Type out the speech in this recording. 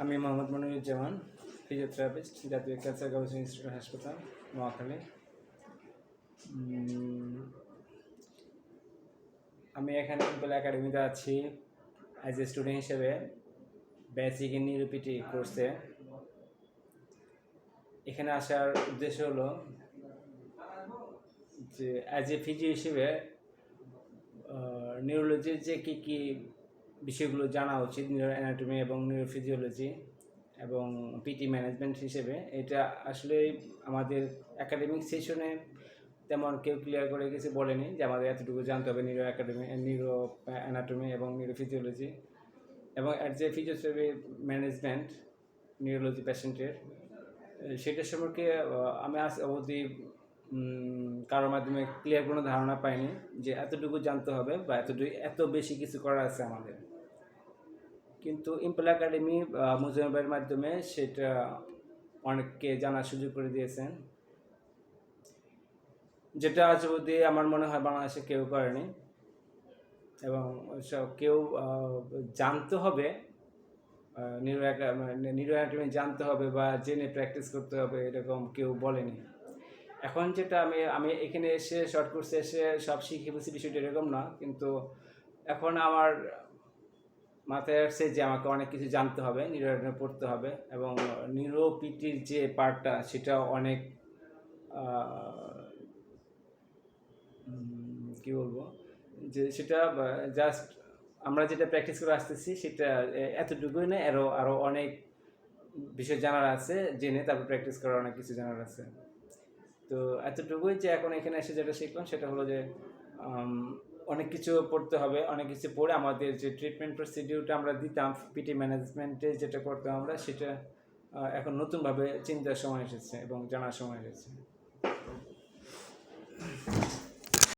আমি মোহাম্মদ মনিরুজ্জামান, ফিজিওথেরাপিস্ট, জাতীয় ক্যান্সার গবেষণা ইনস্টিটিউট হাসপাতাল, নোয়াখালী। আমি এখানে ইম্পল একাডেমিতে আছি অ্যাজ এ স্টুডেন্ট হিসেবে বেসিক ইন নিউরোপিটি কোর্সে। এখানে আসার উদ্দেশ্য হলো যে অ্যাজ এ ফিজিও হিসেবে নিউরোলজির যে কী বিষয়গুলো জানা উচিত, নিউরো অ্যানাটমি এবং নিউরোফিজিওলজি এবং পিটি ম্যানেজমেন্ট হিসেবে, এটা আসলে আমাদের একাডেমিক সেশনে তেমন কেউ ক্লিয়ার করে কিছু বলেনি যে আমাদের এতটুকু জানতে হবে নিউরো অ্যানাটমি এবং নিউরোফিজিওলজি এবং as a physiotherapy management neurology পেশেন্টের, সেটা সম্পর্কে আমি আজ অবধি কারোর মাধ্যমে ক্লিয়ার কোনো ধারণা পাইনি যে এতটুকু জানতে হবে বা এত বেশি কিছু করা আছে আমাদের। কিন্তু ইম্পল একাডেমি মুজিবুর ভাইয়ের মাধ্যমে সেটা অনেককে জানার সুযোগ করে দিয়েছেন, যেটা আজ অবধি আমার মনে হয় বাংলাদেশে কেউ করেনি। এবং কেউ জানতে হবে, নিউরো অ্যানাটমি জানতে হবে বা জেনে প্র্যাকটিস করতে হবে, এরকম কেউ বলেনি। এখন যেটা আমি এখানে এসে শর্ট কোর্সে এসে সব শিখে বলছি, বিষয়টা এরকম না, কিন্তু এখন আমার মাথায় আসছে যে আমাকে অনেক কিছু জানতে হবে, নিউরো অ্যানাটমি পড়তে হবে এবং নিউরোপিটির যে পার্টটা সেটা অনেক কী বলবো, যে সেটা জাস্ট আমরা যেটা প্র্যাকটিস করে আসতেছি সেটা এতটুকুই না, আরও অনেক বিষয় জানার আছে, জেনে তারপর প্র্যাকটিস করার অনেক কিছু জানার আছে। তো এতটুকুই যে এখন এখানে এসে যেটা শিখলাম সেটা হলো যে অনেক কিছু পড়তে হবে, অনেক কিছু পড়ে আমাদের যে ট্রিটমেন্ট প্রসিডিউরটা আমরা দিতাম পিটি ম্যানেজমেন্টে যেটা করতাম আমরা, সেটা এখন নতুনভাবে চিন্তার সময় এসেছে এবং জানার সময় এসেছে।